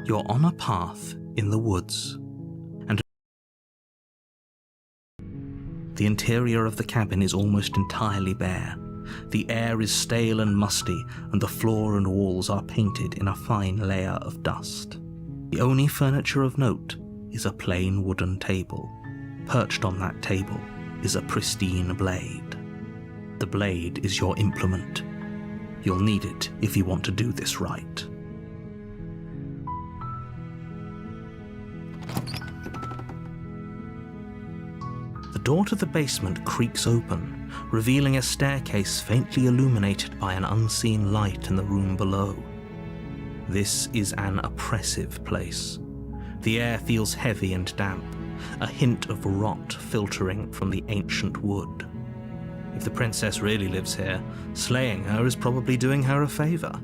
You're on a path in the woods, and the interior of the cabin is almost entirely bare. The air is stale and musty, and the floor and walls are painted in a fine layer of dust. The only furniture of note is a plain wooden table. Perched on that table is a pristine blade. The blade is your implement. You'll need it if you want to do this right. The door to the basement creaks open, revealing a staircase faintly illuminated by an unseen light in the room below. This is an oppressive place. The air feels heavy and damp, a hint of rot filtering from the ancient wood. If the princess really lives here, slaying her is probably doing her a favor.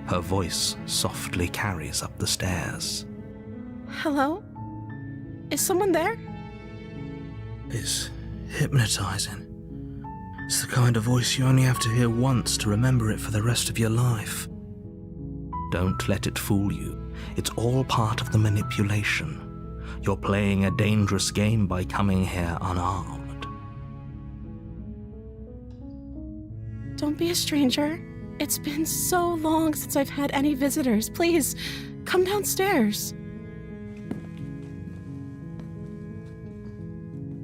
Her voice softly carries up the stairs. Hello? Is someone there? It's hypnotizing. It's the kind of voice you only have to hear once to remember it for the rest of your life. Don't let it fool you. It's all part of the manipulation. You're playing a dangerous game by coming here unarmed. Don't be a stranger. It's been so long since I've had any visitors. Please, come downstairs.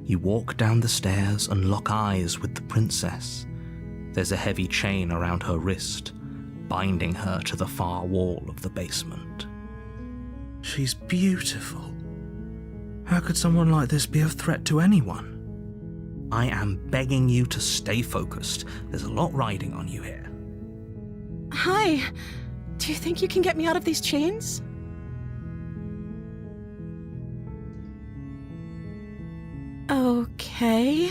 You walk down the stairs and lock eyes with the princess. There's a heavy chain around her wrist, binding her to the far wall of the basement. She's beautiful. How could someone like this be a threat to anyone? I am begging you to stay focused. There's a lot riding on you here. Hi. Do you think you can get me out of these chains? Okay.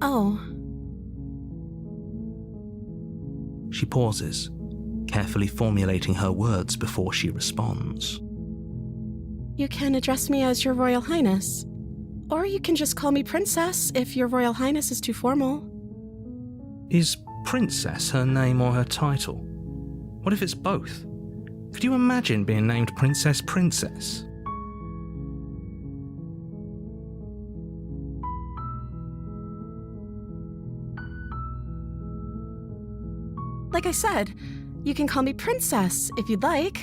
Oh. She pauses, carefully formulating her words before she responds. You can address me as Your Royal Highness. Or you can just call me Princess if Your Royal Highness is too formal. Is Princess her name or her title? What if it's both? Could you imagine being named Princess Princess? Like I said, you can call me Princess if you'd like.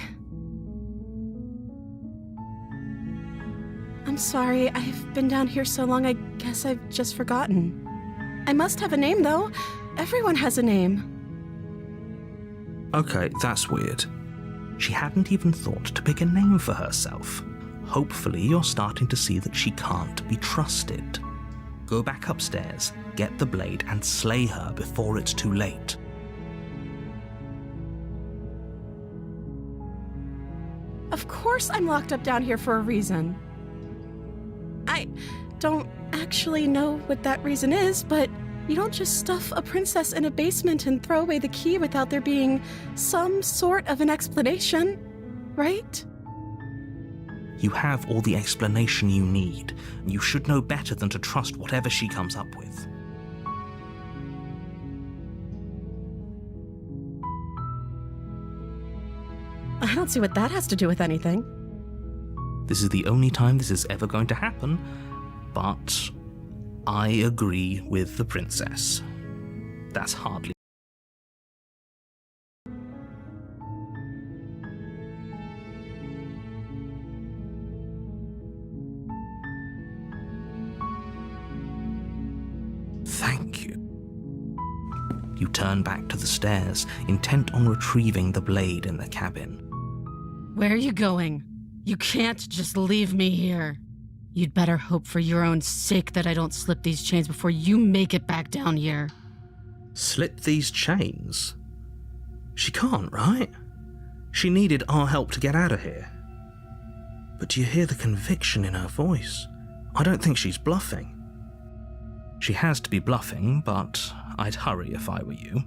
I'm sorry, I've been down here so long, I guess I've just forgotten. I must have a name, though. Everyone has a name. Okay, that's weird. She hadn't even thought to pick a name for herself. Hopefully you're starting to see that she can't be trusted. Go back upstairs, get the blade, and slay her before it's too late. Of course I'm locked up down here for a reason. I don't actually know what that reason is, but you don't just stuff a princess in a basement and throw away the key without there being some sort of an explanation, right? You have all the explanation you need. You should know better than to trust whatever she comes up with. I don't see what that has to do with anything. This is the only time this is ever going to happen, but I agree with the princess. That's hardly... Thank you. You turn back to the stairs, intent on retrieving the blade in the cabin. Where are you going? You can't just leave me here. You'd better hope for your own sake that I don't slip these chains before you make it back down here. Slip these chains? She can't, right? She needed our help to get out of here. But do you hear the conviction in her voice? I don't think she's bluffing. She has to be bluffing, but I'd hurry if I were you.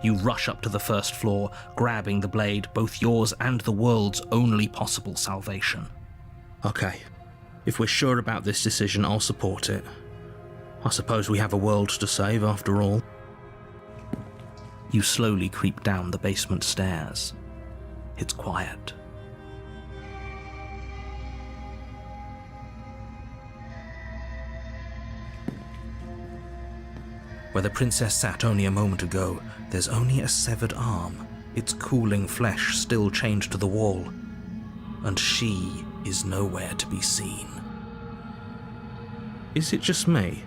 You rush up to the first floor, grabbing the blade, both yours and the world's only possible salvation. Okay, if we're sure about this decision, I'll support it. I suppose we have a world to save after all. You slowly creep down the basement stairs. It's quiet. Where the princess sat only a moment ago, there's only a severed arm, its cooling flesh still chained to the wall, and she is nowhere to be seen. Is it just me,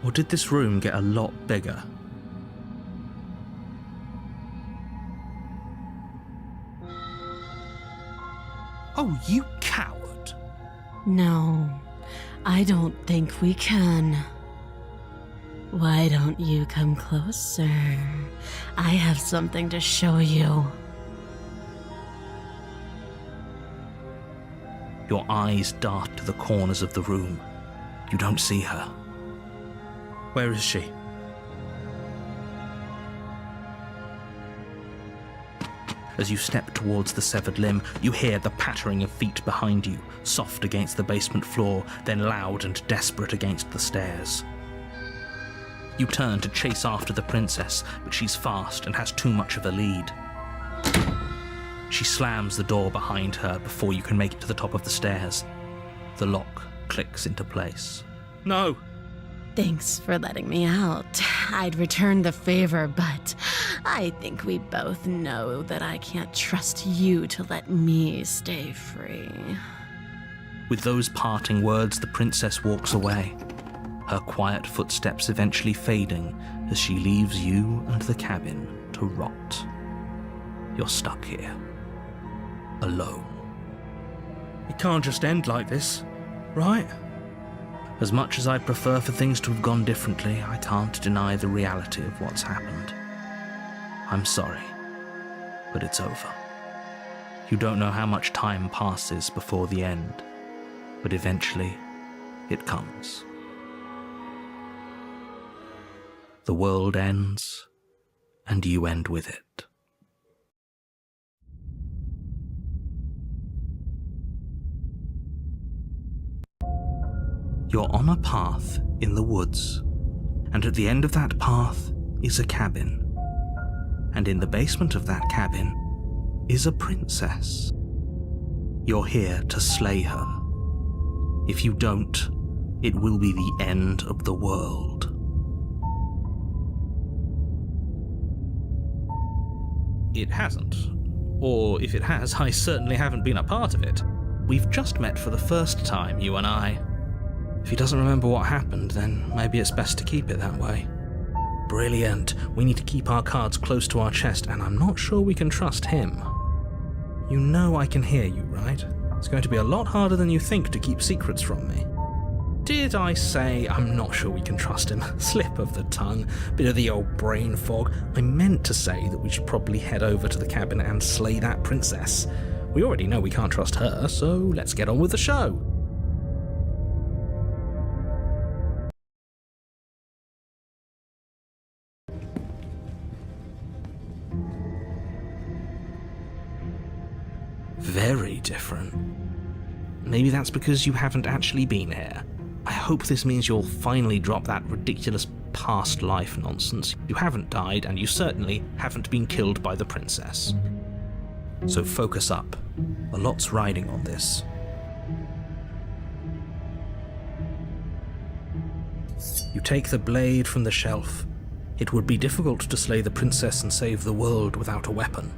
or did this room get a lot bigger? Oh, you coward! No, I don't think we can. Why don't you come closer? I have something to show you. Your eyes dart to the corners of the room. You don't see her. Where is she? As you step towards the severed limb, you hear the pattering of feet behind you, soft against the basement floor, then loud and desperate against the stairs. You turn to chase after the princess, but she's fast and has too much of a lead. She slams the door behind her before you can make it to the top of the stairs. The lock clicks into place. No! Thanks for letting me out. I'd return the favor, but I think we both know that I can't trust you to let me stay free. With those parting words, the princess walks away, her quiet footsteps eventually fading as she leaves you and the cabin to rot. You're stuck here, alone. It can't just end like this, right? As much as I'd prefer for things to have gone differently, I can't deny the reality of what's happened. I'm sorry, but it's over. You don't know how much time passes before the end, but eventually it comes. The world ends, and you end with it. You're on a path in the woods, and at the end of that path is a cabin. And in the basement of that cabin is a princess. You're here to slay her. If you don't, it will be the end of the world. It hasn't. Or if it has, I certainly haven't been a part of it. We've just met for the first time, you and I. If he doesn't remember what happened, then maybe it's best to keep it that way. Brilliant. We need to keep our cards close to our chest, and I'm not sure we can trust him. You know I can hear you, right? It's going to be a lot harder than you think to keep secrets from me. Did I say I'm not sure we can trust him? Slip of the tongue, bit of the old brain fog. I meant to say that we should probably head over to the cabin and slay that princess. We already know we can't trust her, so let's get on with the show. Very different. Maybe that's because you haven't actually been here. I hope this means you'll finally drop that ridiculous past life nonsense. You haven't died, and you certainly haven't been killed by the princess. So focus up. A lot's riding on this. You take the blade from the shelf. It would be difficult to slay the princess and save the world without a weapon.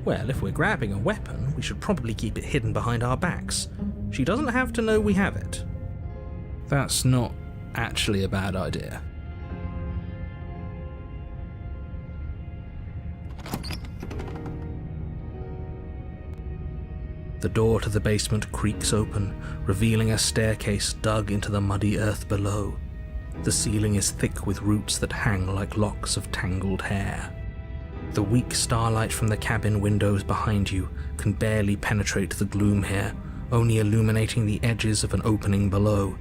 Well, if we're grabbing a weapon, we should probably keep it hidden behind our backs. She doesn't have to know we have it. That's not actually a bad idea. The door to the basement creaks open, revealing a staircase dug into the muddy earth below. The ceiling is thick with roots that hang like locks of tangled hair. The weak starlight from the cabin windows behind you can barely penetrate the gloom here, only illuminating the edges of an opening below.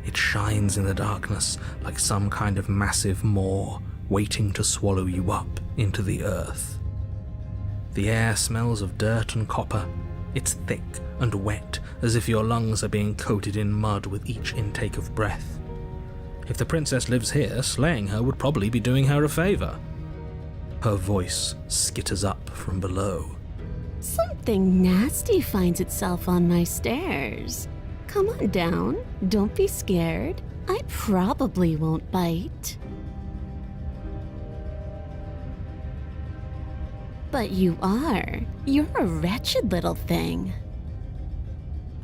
It shines in the darkness like some kind of massive maw waiting to swallow you up into the earth. The air smells of dirt and copper. It's thick and wet, as if your lungs are being coated in mud with each intake of breath. If the princess lives here, slaying her would probably be doing her a favor. Her voice skitters up from below. Something nasty finds itself on my stairs. Come on down. Don't be scared. I probably won't bite. But you are. You're a wretched little thing.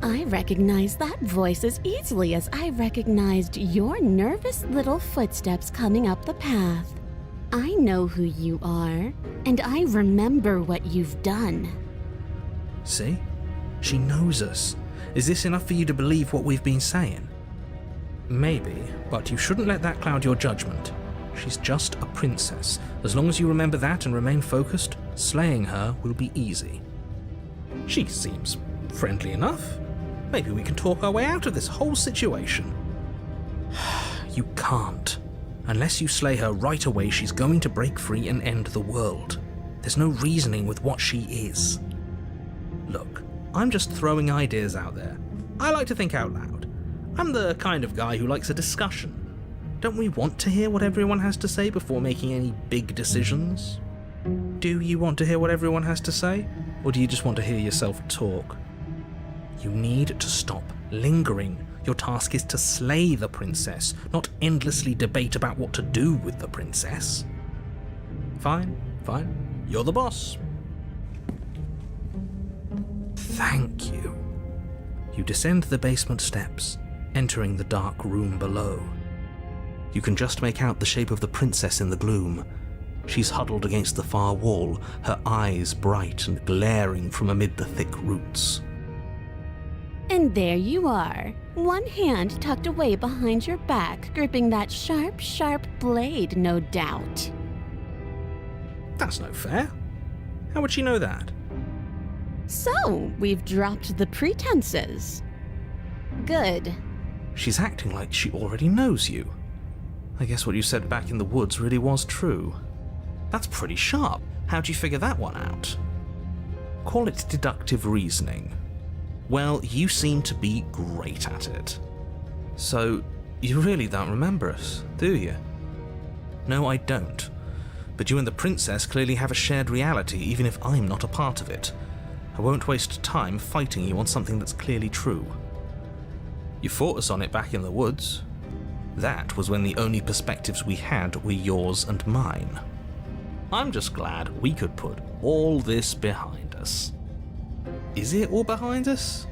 I recognize that voice as easily as I recognized your nervous little footsteps coming up the path. I know who you are, and I remember what you've done. See? She knows us. Is this enough for you to believe what we've been saying? Maybe, but you shouldn't let that cloud your judgment. She's just a princess. As long as you remember that and remain focused, slaying her will be easy. She seems friendly enough. Maybe we can talk our way out of this whole situation. You can't. Unless you slay her right away, she's going to break free and end the world. There's no reasoning with what she is. Look, I'm just throwing ideas out there. I like to think out loud. I'm the kind of guy who likes a discussion. Don't we want to hear what everyone has to say before making any big decisions? Do you want to hear what everyone has to say? Or do you just want to hear yourself talk? You need to stop lingering. Your task is to slay the princess, not endlessly debate about what to do with the princess. Fine. You're the boss. Thank you. You descend the basement steps, entering the dark room below. You can just make out the shape of the princess in the gloom. She's huddled against the far wall, her eyes bright and glaring from amid the thick roots. And there you are, one hand tucked away behind your back, gripping that sharp, sharp blade, no doubt. That's no fair. How would she know that? So, we've dropped the pretenses. Good. She's acting like she already knows you. I guess what you said back in the woods really was true. That's pretty sharp. How'd you figure that one out? Call it deductive reasoning. Well, you seem to be great at it. So, you really don't remember us, do you? No, I don't. But you and the princess clearly have a shared reality, even if I'm not a part of it. I won't waste time fighting you on something that's clearly true. You fought us on it back in the woods. That was when the only perspectives we had were yours and mine. I'm just glad we could put all this behind us. Is it all behind us?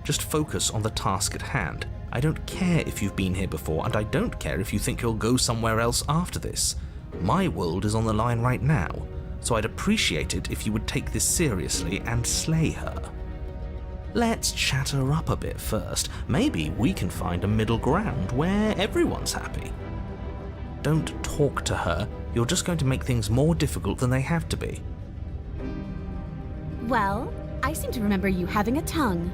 Just focus on the task at hand. I don't care if you've been here before, and I don't care if you think you'll go somewhere else after this. My world is on the line right now, so I'd appreciate it if you would take this seriously and slay her. Let's chat her up a bit first. Maybe we can find a middle ground where everyone's happy. Don't talk to her. You're just going to make things more difficult than they have to be. Well, I seem to remember you having a tongue.